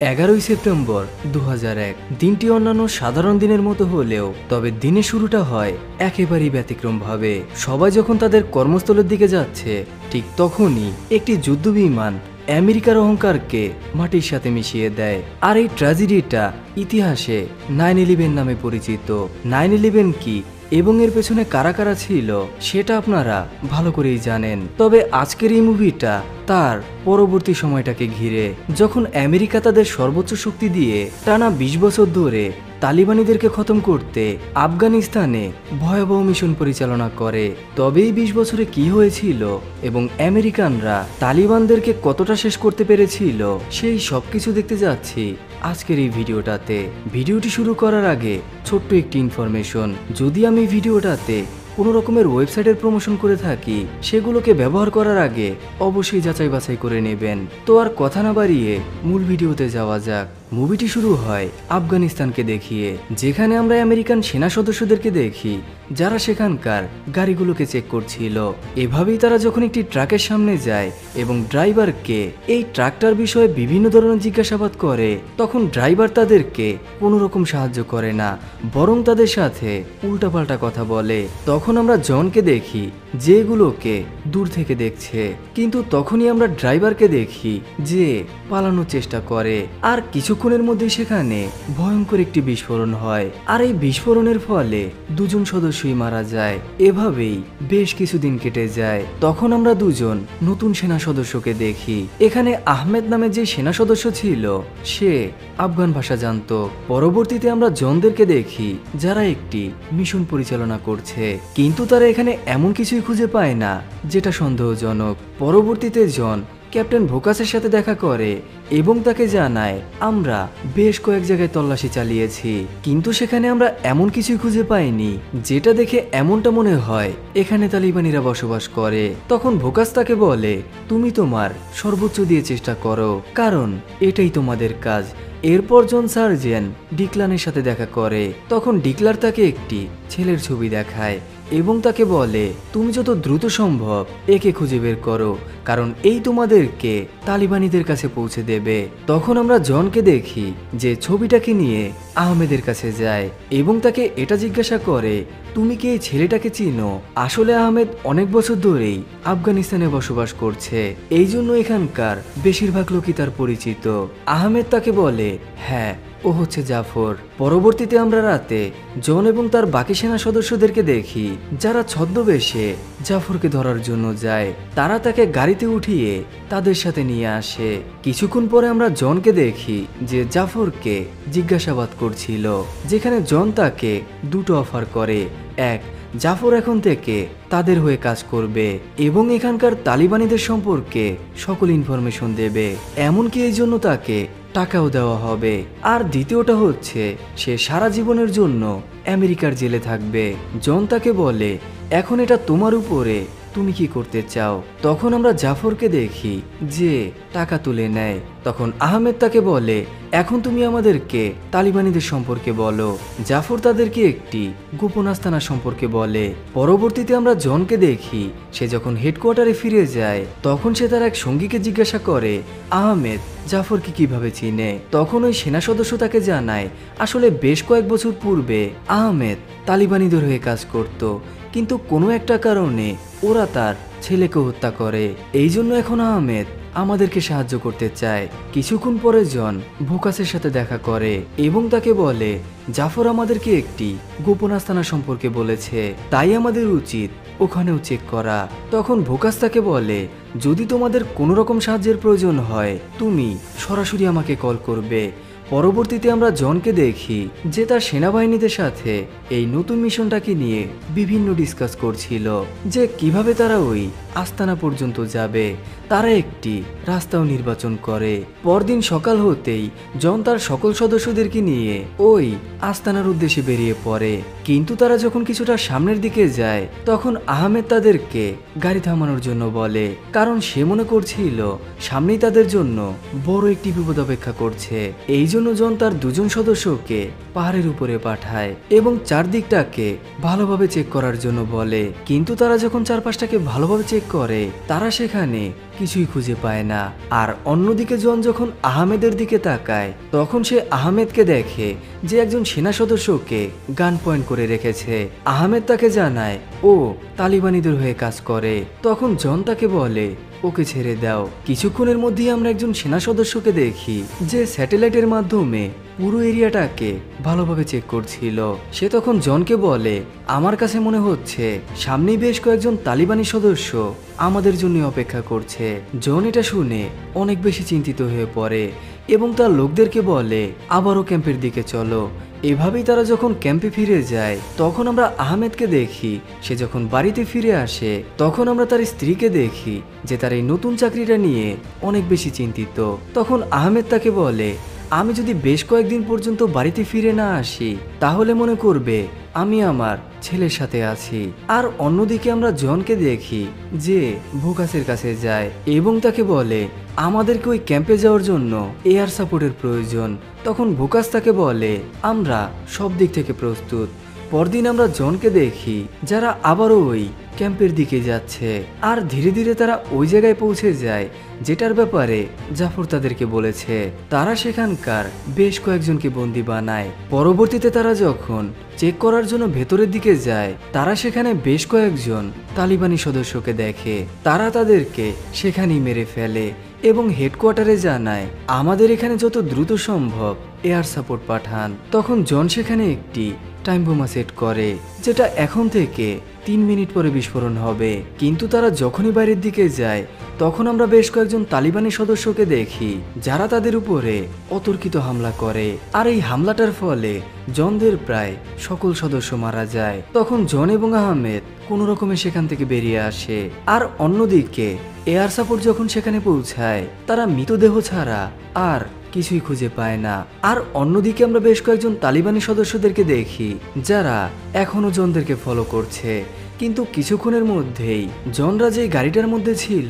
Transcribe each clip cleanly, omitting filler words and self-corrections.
11ই September 2001 দিনটি অন্যান্য সাধারণ দিনের মতো হলেও তবে দিনের শুরুটা হয় একেবারেই ব্যতিক্রমভাবে। সবাই যখন তাদের কর্মস্থলের দিকে যাচ্ছে ঠিক তখনই একটি যুদ্ধবিমান আমেরিকার অহংকারকে মাটির সাথে মিশিয়ে দেয়। আর এই ট্র্যাজেডিটা ইতিহাসে 9/11 নামে পরিচিত। 9/11 কি এবং এর পেছনে কারা কারা ছিল সেটা আপনারা ভালো করেই জানেন। তবে আজকের এই মুভিটা তার পরবর্তী সময়টাকে ঘিরে, যখন আমেরিকা তাদের সর্বোচ্চ শক্তি দিয়ে টানা 20 বছর ধরে তালিবানিদেরকে খতম করতে আফগানিস্তানে ভয়াবহ মিশন পরিচালনা করে। তবে এই 20 বছরে কি হয়েছিল এবং আমেরিকানরা তালিবানদেরকে কতটা শেষ করতে পেরেছিল সেই সবকিছু দেখতে যাচ্ছি আজকের এই ভিডিওটাতে। ভিডিওটি শুরু করার আগে ছোট্ট একটি ইনফরমেশন, যদি আমি ভিডিওটাতে কোনো রকমের ওয়েবসাইটের প্রমোশন করে থাকি সেগুলোকে ব্যবহার করার আগে অবশ্যই যাচাই বাছাই করে নেবেন। তো আর কথা না বাড়িয়ে মূল ভিডিওতে যাওয়া যাক। মুভিটি শুরু হয় আফগানিস্তানকে দেখিয়ে, যেখানে আমরা আমেরিকান সেনা সদস্যদেরকে দেখি যারা সেখানকার গাড়িগুলোকে চেক করছিল। এভাবেই তারা যখন একটি ট্রাকের সামনে যায় এবং ড্রাইভারকে এই ট্রাকটার বিষয়ে বিভিন্ন ধরনের জিজ্ঞাসাবাদ করে, তখন ড্রাইভার তাদেরকে কোনো রকম সাহায্য করে না, বরং তাদের সাথে উল্টাপাল্টা কথা বলে। তখন আমরা জনকে দেখি যেগুলোকে দূর থেকে দেখছে, কিন্তু তখনই আমরা ড্রাইভারকে দেখি যে পালানোর চেষ্টা করে। আর কিছুক্ষণের মধ্যে সেখানে ভয়ঙ্কর একটি বিস্ফোরণ হয়, আর এই বিস্ফোরণের ফলে দুজন সদস্যই মারা যায়। এভাবেই বেশ কিছুদিন কেটে যায়। তখন আমরা দুজন নতুন সেনা সদস্যকে দেখি। এখানে আহমেদ নামে যে সেনা সদস্য ছিল সে আফগান ভাষা জানতো। পরবর্তীতে আমরা জনদেরকে দেখি যারা একটি মিশন পরিচালনা করছে, কিন্তু তারা এখানে এমন কিছুই খুঁজে পায় না যেটা সন্দেহজনক। পরবর্তীতে জন ক্যাপ্টেন ভোকাসের সাথে দেখা করে এবং তাকে জানায় আমরা বেশ কয়েক জায়গায় তল্লাশি চালিয়েছি, কিন্তু সেখানে আমরা এমন কিছুই খুঁজে পাইনি যেটা দেখে এমনটা মনে হয় এখানে তালিবানিরা বসবাস করে। তখন ভোকাস তাকে বলে তুমি তোমার সর্বোচ্চ দিয়ে চেষ্টা করো, কারণ এটাই তোমাদের কাজ। এরপর জন সার্জেন্ট ডিক্লানের সাথে দেখা করে। তখন ডিক্লার তাকে একটি ছেলের ছবি দেখায় এবং তাকে বলে তুমি যত দ্রুত সম্ভব একে খুঁজে বের করো, কারণ এই তোমাদেরকে তালিবানিদের কাছে পৌঁছে দেবে। তখন আমরা জনকে দেখি যে ছবিটাকে নিয়ে আহমেদের কাছে যায় এবং তাকে এটা জিজ্ঞাসা করে তুমি কি এই ছেলেটাকে চিনো? আসলে আহমেদ অনেক বছর ধরেই আফগানিস্তানে বসবাস করছে, এই জন্য এখানকার বেশিরভাগ লোকই তার পরিচিত। আহমেদ তাকে বলে হ্যাঁ, ও হচ্ছে জাফর। পরবর্তীতে আমরা রাতে জন এবং তার বাকি সেনা সদস্যদেরকে দেখি যারা ছদ্মবেশে জাফরকে ধরার জন্য যায়। তারা তাকে গাড়িতে উঠিয়ে তাদের সাথে নিয়ে আসে। কিছুক্ষণ পরে আমরা জনকে দেখি যে জাফরকে জিজ্ঞাসাবাদ করছিল, যেখানে জন তাকে দুটো অফার করে। এক, জাফর এখন থেকে তাদের হয়ে কাজ করবে এবং এখানকার তালিবানিদের সম্পর্কে সকল ইনফরমেশন দেবে, এমনকি এই জন্য তাকে টাকাও দেওয়া হবে। আর দ্বিতীয়টা হচ্ছে সে সারা জীবনের জন্য আমেরিকার জেলে থাকবে। জন তাকে বলে এখন এটা তোমার উপরে, তুমি কি করতে চাও? তখন আমরা জাফরকে দেখি যে টাকা তুলে নেয়। তখন আহমেদ তাকে বলে এখন তুমি আমাদেরকে তালিবানিদের সম্পর্কে বলো। জাফর তাদেরকে একটি গোপন আস্তানা সম্পর্কে বলে। পরবর্তীতে আমরা জনকে দেখি সে যখন হেডকোয়ার্টারে ফিরে যায় তখন সে তার এক সঙ্গীকে জিজ্ঞাসা করে আহমেদ জাফরকে কিভাবে চিনে। তখন ওই সেনা সদস্য তাকে জানায় আসলে বেশ কয়েক বছর পূর্বে আহমেদ তালিবানিদের হয়ে কাজ করত, কিন্তু কোনো একটা কারণে ওরা তার ছেলেকে হত্যা করে, এই জন্য এখন আহমেদ আমাদেরকে সাহায্য করতে চায়। কিছুক্ষণ পরে জন ভোকাসের সাথে দেখা করে এবং তাকে বলে জাফর আমাদেরকে একটি গোপন আস্তানা সম্পর্কে বলেছে, তাই আমাদের উচিত ওখানেও চেক করা। তখন ভোকাস তাকে বলে যদি তোমাদের কোনো রকম সাহায্যের প্রয়োজন হয় তুমি সরাসরি আমাকে কল করবে। পরবর্তীতে আমরা জনকে দেখি যে তার সেনাবাহিনীদের সাথে এই নতুন মিশনটাকে নিয়ে বিভিন্ন ডিসকাস করছিল যে কিভাবে তারা ওই আস্তানা পর্যন্ত যাবে। তারা একটি রাস্তাও নির্বাচন করে। পরদিন সকাল হতেই জন তার সকল সদস্যদেরকে নিয়ে ওই আস্তানার উদ্দেশ্যে বেরিয়ে পড়ে, কিন্তু তারা যখন কিছুটা সামনের দিকে যায় তখন আহমেদ তাদেরকে গাড়ি থামানোর জন্য বলে, কারণ সে মনে করছিল সামনেই তাদের জন্য বড় একটি বিপদ অপেক্ষা করছে। এই জন্য জন তার দুজন সদস্যকে পাহাড়ের উপরে পাঠায় এবং চারদিকটাকে ভালোভাবে চেক করার জন্য বলে, কিন্তু তারা যখন চারপাশটাকে ভালোভাবে চেক করে তারা সেখানে কিছুই খুঁজে পায় না। আর অন্যদিকে জন যখন আহমেদের দিকে তাকায় তখন সে আহমেদকে দেখে যে একজন সেনা সদস্যকে গান পয়েন্ট করে রেখেছে। আহমেদ তাকে জানায় ও তালিবানিদের হয়ে কাজ করে। তখন জন তাকে বলে ওকে ছেড়ে দাও। কিছুক্ষণের মধ্যেই আমরা একজন সেনা সদস্যকে দেখি যে স্যাটেলাইটের মাধ্যমে পুরো এরিয়াটাকে ভালোভাবে চেক করছিল। সে তখন জনকে বলে আমার কাছে মনে হচ্ছে সামনেই বেশ কয়েকজন তালিবানি সদস্য আমাদের জন্য অপেক্ষা করছে। জন এটা শুনে অনেক বেশি চিন্তিত হয়ে পড়ে এবং তার লোকদেরকে বলে আবারও ক্যাম্পের দিকে চলো। এভাবেই তারা যখন ক্যাম্পে ফিরে যায় তখন আমরা আহমেদকে দেখি সে যখন বাড়িতে ফিরে আসে তখন আমরা তার স্ত্রীকে দেখি যে তার এই নতুন চাকরিটা নিয়ে অনেক বেশি চিন্তিত। তখন আহমেদ তাকে বলে আমি যদি বেশ কয়েকদিন পর্যন্ত বাড়িতে ফিরে না আসি তাহলে মনে করবে আমি আমার ছেলের সাথে আছি। আর অন্যদিকে আমরা জনকে দেখি যে ভোকাসের কাছে যায় এবং তাকে বলে আমাদেরকে ওই ক্যাম্পে যাওয়ার জন্য এয়ার সাপোর্টের প্রয়োজন। তখন ভোকাস তাকে বলে আমরা সব দিক থেকে প্রস্তুত। পরদিন আমরা জনকে দেখি যারা আবারও ওই ক্যাম্পের দিকে যাচ্ছে আর ধীরে ধীরে তারা ওই জায়গায় পৌঁছে যায় যেটার ব্যাপারে জাফর তাদেরকে বলেছে। তারা সেখানকার বেশ কয়েকজনকে বন্দি বানায়। পরবর্তীতে তারা যখন চেক করার জন্য ভেতরের দিকে যায় তারা সেখানে বেশ কয়েকজন তালিবানি সদস্যকে দেখে। তারা তাদেরকে সেখানেই মেরে ফেলে এবং হেডকোয়ার্টারে জানায় আমাদের এখানে যত দ্রুত সম্ভব এয়ার সাপোর্ট পাঠান। তখন জন সেখানে একটি টাইম বোমা সেট করে যেটা এখন থেকে 3 মিনিট পরে বিস্ফোরণ হবে। কিন্তু তারা যখনই বাইরের দিকে যায় তখন আমরা বেশ কয়েকজন তালিবানি সদস্যকে দেখি যারা তাদের উপরে অতর্কিত হামলা করে। আর এই হামলাটার ফলে জনদের প্রায় সকল সদস্য মারা যায়। তখন জন এবং আহমেদ কোনো রকমে সেখান থেকে বেরিয়ে আসে। আর অন্যদিকে এয়ার সাপোর্ট যখন সেখানে পৌঁছায় তারা মৃতদেহ ছাড়া আর কিছুই খুঁজে পায় না। আর অন্যদিকে আমরা বেশ কয়েকজন তালিবানি সদস্যদেরকে দেখি যারা এখনো জনদেরকে ফলো করছে। কিন্তু কিছুক্ষণের মধ্যেই জনরা যে গাড়িটার মধ্যে ছিল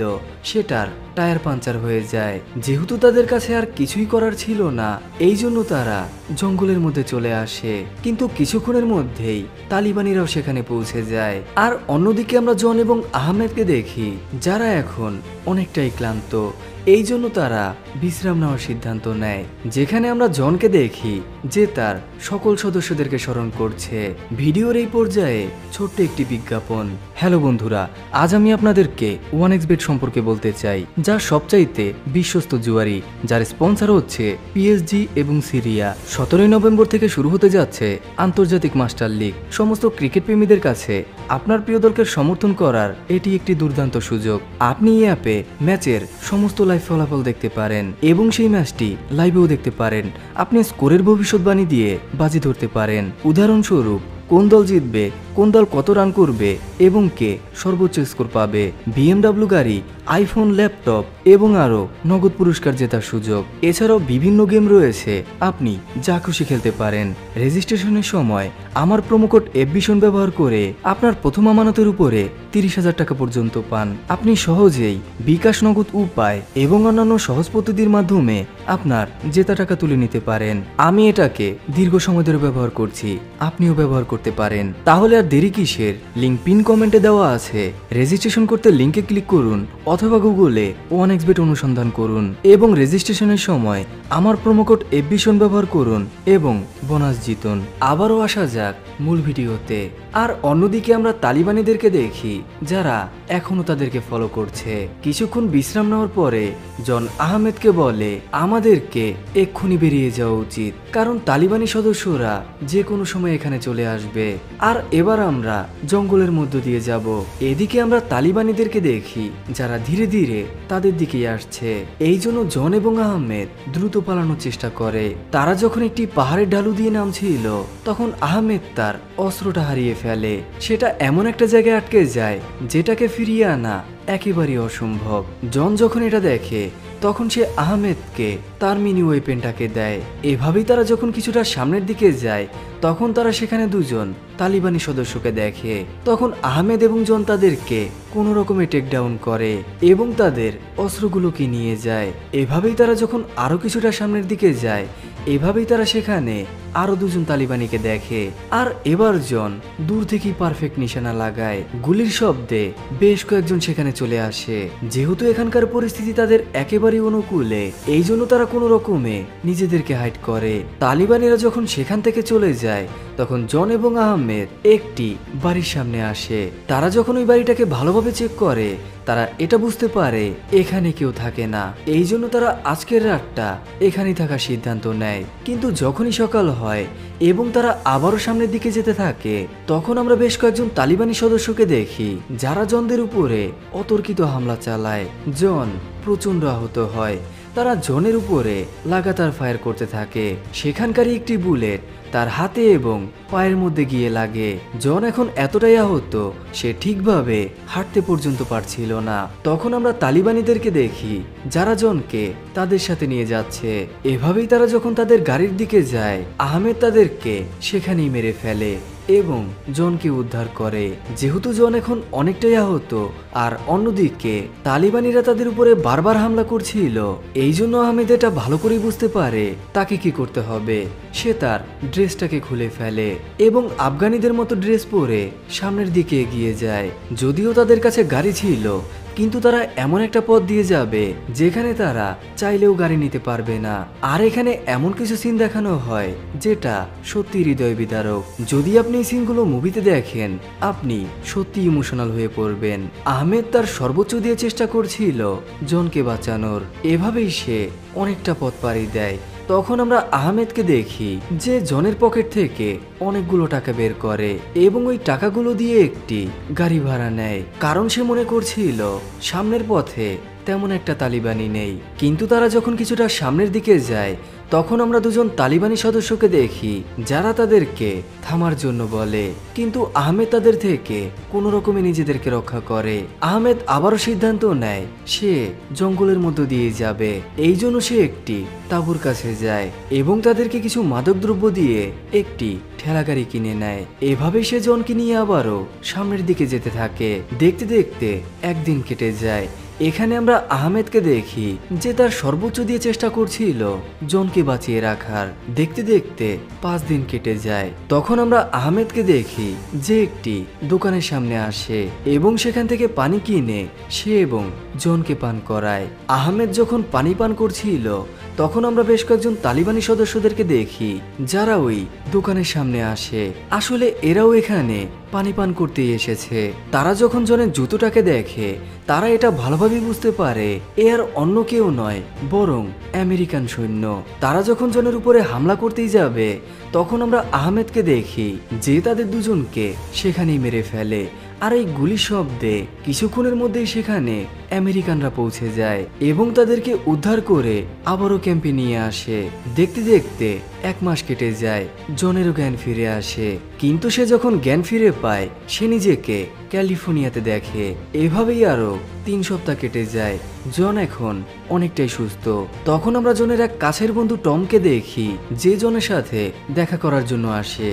সেটার টায়ার পাঞ্চার হয়ে যায়। যেহেতু তাদের কাছে আর কিছুই করার ছিল না এই জন্য তারা জঙ্গলের মধ্যে চলে আসে। কিন্তু কিছুক্ষণের মধ্যেই তালিবানিরাও সেখানে পৌঁছে যায়। আর অন্যদিকে আমরা জন এবং আহমেদকে দেখি যারা এখন অনেকটাই ক্লান্ত। এই জন্য তারা বিশ্রাম নেওয়ার সিদ্ধান্ত নেয়। যেখানে আমরা জনকে দেখি যে তার সকল সদস্যদেরকে স্মরণ করছে। ভিডিওর এই পর্যায়ে ছোট্ট একটি বিজ্ঞাপন। হ্যালো বন্ধুরা, আজ আমি আপনাদেরকে 1xBet সম্পর্কে বলতে চাই, যা সবচাইতে বিশ্বস্ত জুয়ারি, যার স্পন্সর হচ্ছে পিএসজি এবং সিরিয়া। 17 নভেম্বর থেকে শুরু হতে যাচ্ছে আন্তর্জাতিক মাস্টার লিগ। সমস্ত ক্রিকেট প্রেমীদের কাছে আপনার প্রিয় দলকে সমর্থন করার এটি একটি দুর্দান্ত সুযোগ। আপনি এই অ্যাপে ম্যাচের সমস্ত লাইভ ফলাফল দেখতে পারেন এবং সেই ম্যাচটি লাইভেও দেখতে পারেন। আপনি স্কোরের ভবিষ্যৎবাণী দিয়ে বাজি ধরতে পারেন। উদাহরণস্বরূপ কোন দল জিতবে, কোন দল কত রান করবে এবং কে সর্বোচ্চ স্কোর পাবে, বিএমডব্লিউ গাড়ি, আইফোন, ল্যাপটপ এবং আরও নগদ পুরস্কার জেতার সুযোগ। এছাড়াও বিভিন্ন গেম রয়েছে, আপনি যা খুশি খেলতে পারেন। রেজিস্ট্রেশনের সময় আমার প্রোমোকোড এফবিশন ব্যবহার করে আপনার প্রথম আমানতের উপরে 30,000 টাকা পর্যন্ত পান। আপনি সহজেই বিকাশ, নগদ উপায় এবং অন্যান্য সহজ পদ্ধতির মাধ্যমে আপনার জেতা টাকা তুলে নিতে পারেন। আমি এটাকে দীর্ঘ সময় ধরে ব্যবহার করছি, আপনিও ব্যবহার করতে পারেন। তাহলে আর দেরি কিসের? লিঙ্ক পিন কমেন্টে দেওয়া আছে। রেজিস্ট্রেশন করতে লিঙ্কে ক্লিক করুন অথবা গুগলে 1xBet অনুসন্ধান করুন এবং রেজিস্ট্রেশনের সময় আমার প্রোমোকোড এফবিশন ব্যবহার করুন এবং বোনাস জিতুন। আবারও আসা যাক মূল ভিডিওতে। আর অন্যদিকে আমরা তালিবানিদেরকে দেখি যারা এখনো তাদেরকে ফলো করছে। কিছুক্ষণ বিশ্রাম নেওয়ার পরে জন আহমেদকে বলে আমাদেরকে এক্ষুনি বেরিয়ে যাওয়া উচিত, কারণ তালিবানি সদস্যরা যে কোনো সময় এখানে চলে আসবে। আর এবার আমরা জঙ্গলের মধ্য দিয়ে যাব। এদিকে আমরা তালিবানিদেরকে দেখি যারা ধীরে ধীরে তাদের দিকে আসছে। এই জন্য জন এবং আহমেদ দ্রুত পালানোর চেষ্টা করে। তারা যখন একটি পাহাড়ের ঢালু দিয়ে নামছিল তখন আহমেদ তার অস্ত্রটা হারিয়ে ফেলে। সেটা এমন একটা জায়গায় আটকে যায় যেটাকে ফিরিয়ে আনা একেবারেই অসম্ভব। জন যখন এটা দেখে তখন সে আহমেদকে তার মিনি ওয়েপেনটাকে দেয়। এভাবেই তারা যখন কিছুটা সামনের দিকে যায় তখন তারা সেখানে দুজন তালিবানি সদস্যকে দেখে। তখন আহমেদ এবং জন তাদেরকে কোনো রকমে টেক ডাউন করে এবং তাদের অস্ত্রগুলোকে নিয়ে যায়। এভাবেই তারা যখন আরো কিছুটা সামনের দিকে যায় এভাবেই তারা সেখানে আরো দুজন তালিবানিকে দেখে। আর এবার জন দূর থেকেই পারফেক্ট নিশানা লাগায়। গুলির শব্দে বেশ কয়েকজন সেখানে চলে আসে। যেহেতু এখানকার পরিস্থিতি তাদের একেবারেই অনুকূলে, এই জন্য তারা কোনো রকমে নিজেদেরকে হাইড করে। তালিবানিরা যখন সেখান থেকে চলে যায় তখন জন এবং আহমেদ একটি বাড়ির সামনে আসে। তারা যখন ওই বাড়িটাকে ভালোভাবে চেক করে তারা এটা বুঝতে পারে এখানে কেউ থাকে না। এই জন্য তারা আজকের রাতটা এখানেই থাকার সিদ্ধান্ত নেয়। কিন্তু যখনই সকাল হয় এবং তারা আবারও সামনের দিকে যেতে থাকে তখন আমরা বেশ কয়েকজন তালিবানি সদস্যকে দেখি যারা জনদের উপরে অতর্কিত হামলা চালায়। জন প্রচন্ড আহত হয়। তারা জনের উপরে লাগাতার ফায়ার করতে থাকে। সেখানকারই একটি বুলেট তার হাতে এবং পায়ের মধ্যে গিয়ে লাগে। জন এখন এতটাই আহত সে ঠিকভাবে হাঁটতে পর্যন্ত পারছিল না। তখন আমরা তালিবানিদেরকে দেখি যারা জনকে তাদের সাথে নিয়ে যাচ্ছে। এভাবেই তারা যখন তাদের গাড়ির দিকে যায় আহমেদ তাদেরকে সেখানেই মেরে ফেলে এবং জনকে উদ্ধার করে। যেহেতু জন এখন অনেকটাই আহত আর অন্যদিকে তালিবানিরা তাদের উপরে বারবার হামলা করছিল, এই জন্য আহমেদ এটা ভালো করেই বুঝতে পারে তাকে কি করতে হবে। সে তার ড্রেসটাকে খুলে ফেলে এবং আফগানিদের মতো ড্রেস পরে সামনের দিকে এগিয়ে যায়। যদিও তাদের কাছে গাড়ি ছিল কিন্তু তারা এমন একটা পথ দিয়ে যাবে যেখানে তারা চাইলেও গাড়ি নিতে পারবে না। আর এখানে এমন কিছু সিন দেখানো হয় যেটা সত্যি হৃদয় বিদারক। যদি আপনি এই সিনগুলো মুভিতে দেখেন আপনি সত্যি ইমোশনাল হয়ে পড়বেন। আহমেদ তার সর্বোচ্চ দিয়ে চেষ্টা করছিল জনকে বাঁচানোর। এভাবেই সে অনেকটা পথ পাড়ি দেয়। তখন আমরা আহমেদকে দেখি যে জনের পকেট থেকে অনেকগুলো টাকা বের করে এবং ওই টাকাগুলো দিয়ে একটি গাড়ি ভাড়া নেয়, কারণ সে মনে করছিল সামনের পথে তেমন একটা তালিবানি নেই। কিন্তু তারা যখন কিছুটা সামনের দিকে যায় তখন আমরা দুজন তালিবানি সদস্যকে দেখি যারা তাদেরকে থামার জন্য বলে, কিন্তু আহমেদ তাদের থেকে কোনো রকমে নিজেদেরকে রক্ষা করে। আহমেদ আবারও সিদ্ধান্ত নেয় সে জঙ্গলের মধ্য দিয়ে যাবে। এই জন্য সে একটি তাঁবুর কাছে যায় এবং তাদেরকে কিছু মাদকদ্রব্য দিয়ে একটি ঠেলাগাড়ি কিনে নেয়। এভাবে সে জনকে নিয়ে আবারও সামনের দিকে যেতে থাকে। দেখতে দেখতে একদিন কেটে যায়। এখানে আমরা আহমেদকে দেখি যে তার সর্বোচ্চ দিয়ে চেষ্টা করছিল জনকে বাঁচিয়ে রাখার। দেখতে দেখতে 5 দিন কেটে যায়। তখন আমরা আহমেদকে দেখি যে একটি দোকানের সামনে আসে এবং সেখান থেকে পানি কিনে সে এবং জনকে পান করায়। আহমেদ যখন পানি পান করছিল তখন আমরা বেশ কয়েকজন তালিবানি সদস্যদেরকে দেখি যারা ওই দোকানের সামনে আসে। আসলে এরাও এখানে পানি পান করতে এসেছে। তারা যখন জনের জুতোটাকে দেখে তারা এটা ভালোভাবে বুঝতে পারে এ আর অন্য কেউ নয় বরং আমেরিকান সৈন্য। তারা যখন জনের উপরে হামলা করতেই যাবে তখন আমরা আহমেদকে দেখি যে তাদের দুজনকে সেখানেই মেরে ফেলে। আর এই গুলি শব্দে কিছুক্ষণের মধ্যেই সেখানে আমেরিকানরা পৌঁছে যায় এবং তাদেরকে উদ্ধার করে আবারও ক্যাম্পে নিয়ে আসে। দেখতে দেখতে 1 মাস কেটে যায়। জনেরও জ্ঞান ফিরে আসে, কিন্তু সে যখন জ্ঞান ফিরে পায় সে নিজেকে ক্যালিফোর্নিয়াতে দেখে। এভাবেই আরো 3 সপ্তাহ কেটে যায়। জন এখন অনেকটাই সুস্থ। তখন আমরা জনের এক কাছের বন্ধু টমকে দেখি যে জনের সাথে দেখা করার জন্য আসে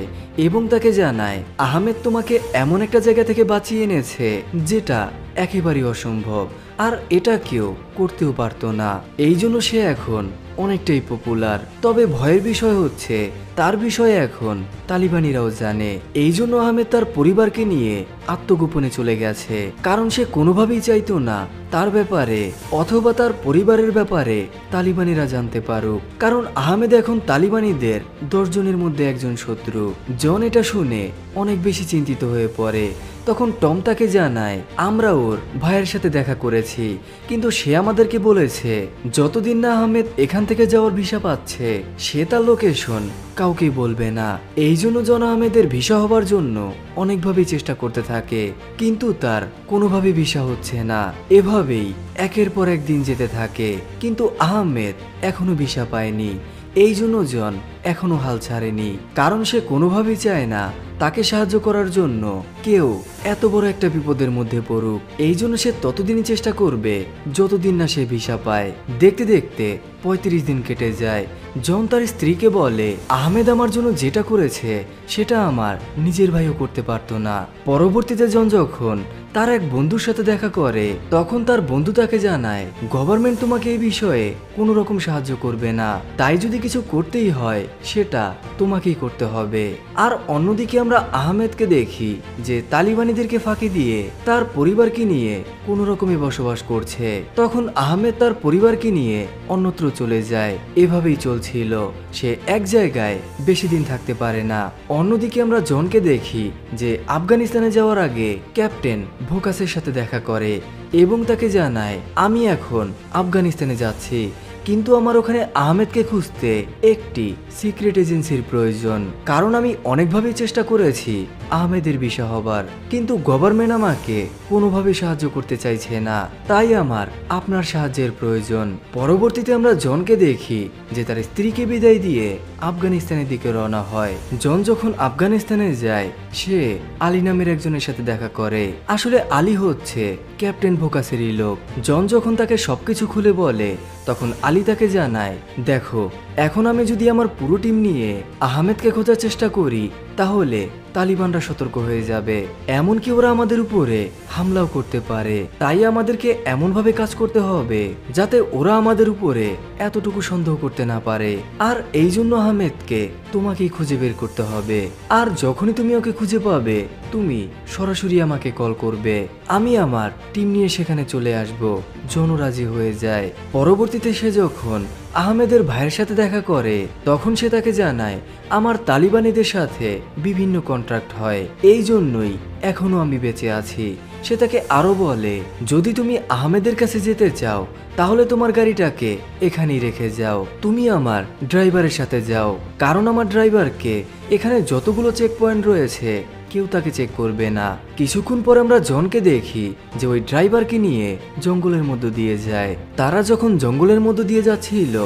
এবং তাকে জানায় আহমেদ তোমাকে এমন একটা জায়গা থেকে বাঁচিয়ে এনেছে যেটা একেবারেই অসম্ভব আর এটা কেউ করতেও পারতো না। এই জন্য সে এখন অনেকটাই পপুলার। তবে ভয়ের বিষয় হচ্ছে তার বিষয়ে এখন তালিবানিরাও জানে। এই জন্য আহমেদ তার পরিবারকে নিয়ে আত্মগোপনে চলে গেছে, কারণ সে কোনোভাবেই চাইতো না তার ব্যাপারে অথবা তার পরিবারের ব্যাপারে তালিবানিরা জানতে পারুক, কারণ আহমেদ এখন তালিবানিদের 10 জনের মধ্যে একজন শত্রু। জন এটা শুনে অনেক বেশি চিন্তিত হয়ে পড়ে। তখন টম তাকে জানায় আমরা ওর ভাইয়ের সাথে দেখা করেছি, কিন্তু সে আমাদেরকে বলেছে যতদিন না আহমেদ এখান থেকে যাওয়ার ভিসা পাচ্ছে সে তার লোকেশন কাউকে বলবে না। এই জন্য জন আহমেদের ভিসা হবার জন্য অনেকভাবেই চেষ্টা করতে থাকে, কিন্তু তার কোনোভাবেই ভিসা হচ্ছে না। এভাবেই একের পর এক দিন যেতে থাকে, কিন্তু আহমেদ এখনো ভিসা পায়নি। এই জন্য জন এখনো হাল ছাড়েনি, কারণ সে কোনোভাবেই চায় না তাকে সাহায্য করার জন্য কেউ এত বড় একটা বিপদের মধ্যে পড়ুক। এই জন্য সে ততদিনই চেষ্টা করবে যতদিন না সে ভিসা পায়। দেখতে দেখতে 35 দিন কেটে যায়। জন তার স্ত্রীকে বলে আহমেদ আমার জন্য যেটা করেছে সেটা আমার নিজের ভাইও করতে পারতো না। পরবর্তীতে জন যখন তার এক বন্ধুর সাথে দেখা করে। তখন তার বন্ধু তাকে জানায় গভর্নমেন্ট তোমাকে এই বিষয়ে কোনো রকম সাহায্য করবে না, তাই যদি কিছু করতেই হয় সেটা তোমাকেই করতে হবে। আর অন্যদিকে আমরা আহমেদকে দেখি যে তালিবানিদেরকে ফাঁকি দিয়ে তার পরিবারকে নিয়ে কোনো রকমে বসবাস করছে। তখন আহমেদ তার পরিবারকে নিয়ে অন্যত্র চলে যায়। এভাবেই চলছিল, সে এক জায়গায় বেশি দিন থাকতে পারে না। অন্যদিকে আমরা জনকে দেখি যে আফগানিস্তানে যাওয়ার আগে ক্যাপ্টেন ভোকাসের সাথে দেখা করে এবং তাকে জানায় আমি এখন আফগানিস্তানে যাচ্ছি, কিন্তু আমার ওখানে আহমেদকে খুঁজতে একটি সিক্রেট এজেন্সির প্রয়োজন, কারণ আমি অনেকভাবেই চেষ্টা করেছি আহমেদের বিষয় হবার, কিন্তু গভর্নমেন্ট আমাকে কোনোভাবে সাহায্য করতে চাইছে না, তাই আমার আপনার সাহায্যের প্রয়োজন। পরবর্তীতে আমরা জনকে দেখি যে তার স্ত্রীকে বিদায় দিয়ে আফগানিস্তানের দিকে রওনা হয়। জন যখন আফগানিস্তানে যায় সে আলী নামের একজনের সাথে দেখা করে। আসলে আলী হচ্ছে ক্যাপ্টেন ভোকাসেরই লোক। জন যখন তাকে সবকিছু খুলে বলে তখন আলী তাকে জানায় দেখো, এখন আমি যদি আমার পুরো টিম নিয়ে আহমেদকে খোঁজার চেষ্টা করি তাহলে তালিবানরা সতর্ক হয়ে যাবে, এমনকি ওরা আমাদের উপরে হামলাও করতে পারে, তাই আমাদেরকে এমনভাবে কাজ করতে হবে যাতে ওরা আমাদের উপরে এতটুকু সন্দেহ করতে না পারে। আর এই জন্য আহমেদকে তোমাকেই খুঁজে বের করতে হবে, আর যখনই তুমি ওকে খুঁজে পাবে তুমি সরাসরি আমাকে কল করবে, আমি আমার টিম নিয়ে সেখানে চলে আসব। জনও রাজি হয়ে যায়। পরবর্তীতে সে যখন আহমেদের ভাইয়ের সাথে দেখা করে তখন সে তাকে জানায় আমার তালিবানিদের সাথে বিভিন্ন কন্ট্রাক্ট হয়, এই জন্যই এখনো আমি বেঁচে আছি। সে তাকে আরো বলে যদি তুমি আহমেদের কাছে যেতে চাও তাহলে তোমার গাড়িটাকে এখানেই রেখে যাও, তুমি আমার ড্রাইভারের সাথে যাও, কারণ আমার ড্রাইভারকে এখানে যতগুলো চেক পয়েন্ট রয়েছে কেউ তাকে চেক করবে না। কিছুক্ষণ পর আমরা জনকে দেখি যে ওই ড্রাইভারকে নিয়ে জঙ্গলের মধ্য দিয়ে যায়। তারা যখন জঙ্গলের মধ্য দিয়ে যাচ্ছিল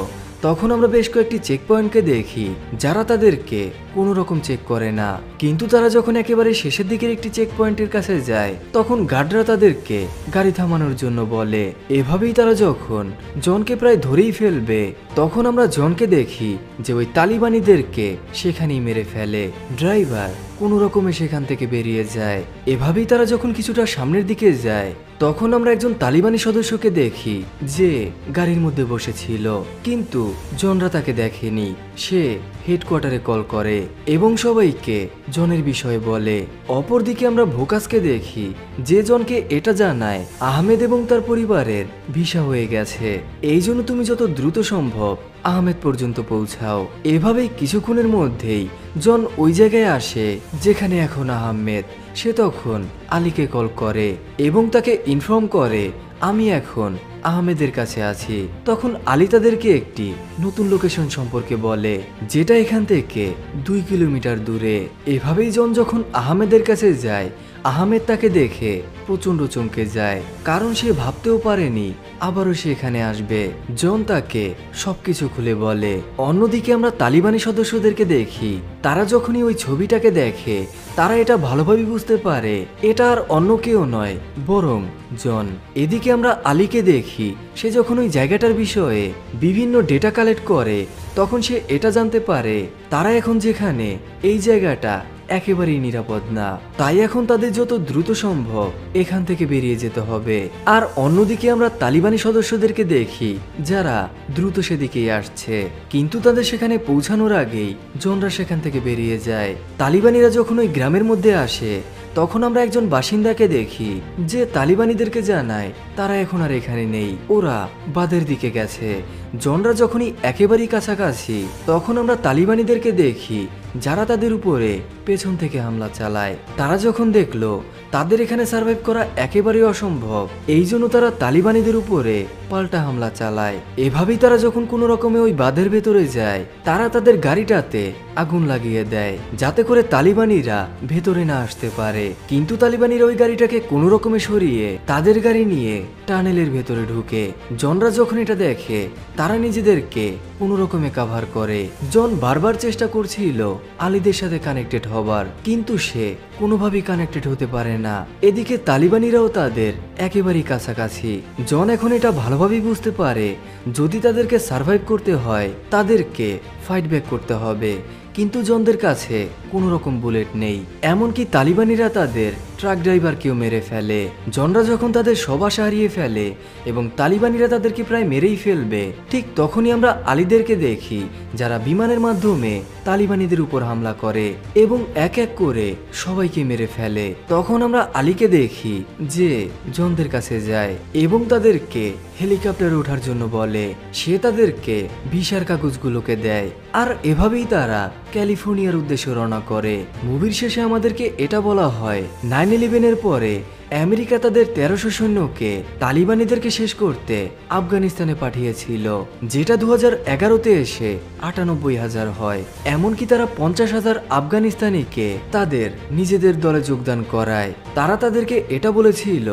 তখন আমরা বেশ কয়েকটি চেক পয়েন্টকে দেখি যারা তাদেরকে কোনো রকম চেক করে না, কিন্তু তারা যখন একেবারে শেষের দিকের একটি চেক পয়েন্টের কাছে যায় তখন গার্ডরা তাদেরকে গাড়ি থামানোর জন্য বলে। এভাবেই তারা যখন জনকে প্রায় ধরেই ফেলবে তখন আমরা জনকে দেখি যে ওই তালিবানিদেরকে সেখানেই মেরে ফেলে। ড্রাইভার কোনো রকমে সেখান থেকে বেরিয়ে যায়। এভাবেই তারা যখন কিছুটা সামনের দিকে যায় তখন আমরা একজন তালিবানি সদস্যকে দেখি যে গাড়ির মধ্যে বসেছিল, কিন্তু জনরা তাকে দেখেনি। সে হেডকোয়ার্টারে কল করে এবং সবাইকে জনের বিষয়ে বলে। অপরদিকে আমরা ভোকাসকে দেখি যে জনকে এটা জানায় আহমেদ এবং তার পরিবারের ভিসা হয়ে গেছে, এই জন্য তুমি যত দ্রুত সম্ভব আহমেদ পর্যন্ত পৌঁছাও। এভাবেই কিছুক্ষণের মধ্যেই জন ওই জায়গায় আসে যেখানে এখন আহমেদ। সে তখন আলীকে কল করে এবং তাকে ইনফর্ম করে আমি এখন আহমেদের কাছে আছি। তখন আলী তাদেরকে একটি নতুন লোকেশন সম্পর্কে বলে যেটা এখান থেকে 2 কিলোমিটার দূরে। এভাবেই জন যখন আহমেদের কাছে যায় আহমেদ তাকে দেখে প্রচন্ড চমকে যায়, কারণ সে ভাবতেও পারেনি আবারও সে এখানে আসবে। জন তাকে সবকিছু খুলে বলে। অন্যদিকে আমরা তালিবানি সদস্যদেরকে দেখি তারা যখনই ওই ছবিটাকে দেখে তারা এটা ভালোভাবে বুঝতে পারে এটা আর অন্য কেউ নয় বরং জন। এদিকে আমরা আলীকে দেখি সে যখন ওই জায়গাটার বিষয়ে বিভিন্ন ডেটা কালেক্ট করে তখন সে এটা জানতে পারে তারা এখন যেখানে এই জায়গাটা একেবারেই নিরাপদ না, তাই এখন তাদের যত দ্রুত সম্ভব এখান থেকে বেরিয়ে যেতে হবে। আর অন্যদিকে আমরা তালিবানি সদস্যদেরকে দেখি যারা দ্রুত সেদিকেই আসছে, কিন্তু তাদের সেখানে পৌঁছানোর আগেই জনরা সেখান থেকে বেরিয়ে যায়। তালিবানিরা যখন ওই গ্রামের মধ্যে আসে তখন আমরা একজন বাসিন্দাকে দেখি যে তালিবানিদেরকে জানায় তারা এখন আর এখানে নেই, ওরা বাদের দিকে গেছে। জনরা যখনই একেবারেই কাছাকাছি তখন আমরা তালিবানিদেরকে দেখি যারা তাদের উপরে পেছন থেকে হামলা চালায়। তারা যখন দেখলো তাদের এখানে সার্ভাইভ করা একেবারেই অসম্ভব, এই জন্য তারা তালিবানিদের উপরে পাল্টা হামলা চালায়। এভাবেই তারা যখন কোনো রকমে ওই বাঁধের ভেতরে যায় তারা তাদের গাড়িটাতে আগুন লাগিয়ে দেয় যাতে করে তালিবানিরা ভেতরে না আসতে পারে, কিন্তু তালিবানিরা ওই গাড়িটাকে কোনো রকমে সরিয়ে তাদের গাড়ি নিয়ে টানেলের ভেতরে ঢুকে। জনরা যখন এটা দেখে তারা নিজেদেরকে কোনো রকমে কাভার করে। জন বারবার চেষ্টা করছিল আলীদের সাথে কানেক্টেড হবার, কিন্তু সে কোনোভাবেই কানেক্টেড হতে পারে না। এদিকে তালিবানিরাও তাদের একেবারেই কাছাকাছি। জন এখন এটা ভালোভাবেই বুঝতে পারে যদি তাদেরকে সার্ভাইভ করতে হয় তাদেরকে ফাইট ব্যাক করতে হবে, কিন্তু জনদের কাছে কোনো রকম বুলেট নেই। এমনকি তালিবানিরা তাদের ট্রাক ড্রাইভারকেও মেরে ফেলে। জনরা যখন তাদের সব আশা হারিয়ে ফেলে এবং তালিবানিরা তাদেরকে প্রায় মেরেই ফেলবে, ঠিক তখনই আমরা আলীদেরকে দেখি যারা বিমানের মাধ্যমে তালিবানিদের উপর হামলা করে এবং এক এক করে সবাইকে মেরে ফেলে। তখন আমরা আলীকে দেখি যে জনদের কাছে যায় এবং তাদেরকে হেলিকপ্টারে ওঠার জন্য বলে। সে তাদেরকে ভিসার কাগজগুলোকে দেয় আর এভাবেই তারা ক্যালিফোর্নিয়ার উদ্দেশ্যে রওনা করে। মুভির শেষে আমাদেরকে এটা বলা হয় 9/11-এর পরে আমেরিকা তাদের 1300 সৈন্যকে তালিবানিদেরকে শেষ করতে আফগানিস্তানে পাঠিয়েছিল, যেটা 2011-তে এসে 98,000 হয়। এমনকি তারা 50,000 আফগানিস্তানিকে তাদের নিজেদের দলে যোগদান করায়। তারা তাদেরকে এটা বলেছিল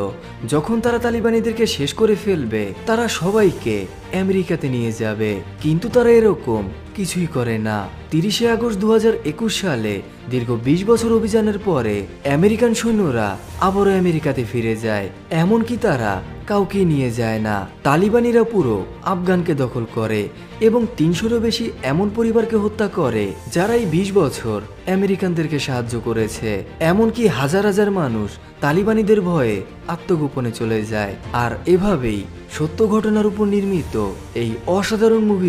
যখন তারা তালিবানিদেরকে শেষ করে ফেলবে তারা সবাইকে আমেরিকাতে নিয়ে যাবে, কিন্তু তারা এরকম কিছুই করে না। 30শে আগস্ট 2021 সালে দীর্ঘ 20 বছর অভিযানের পরে আমেরিকান সৈন্যরা আবারও আমেরিকাতে ফিরে যায়। এমনকি তারা কাউকে নিয়ে যায় না। তালিবানিরা পুরো আফগানকে দখল করে এবং 300-এরও বেশি এমন পরিবারকে হত্যা করে যারা এই 20 বছর আমেরিকানদেরকে সাহায্য করেছে। এমনকি হাজার হাজার মানুষ তালিবানিদের ভয়ে আত্মগোপনে চলে যায়। আর এভাবেই সত্য ঘটনার উপর নির্মিত এই অসাধারণ মুভি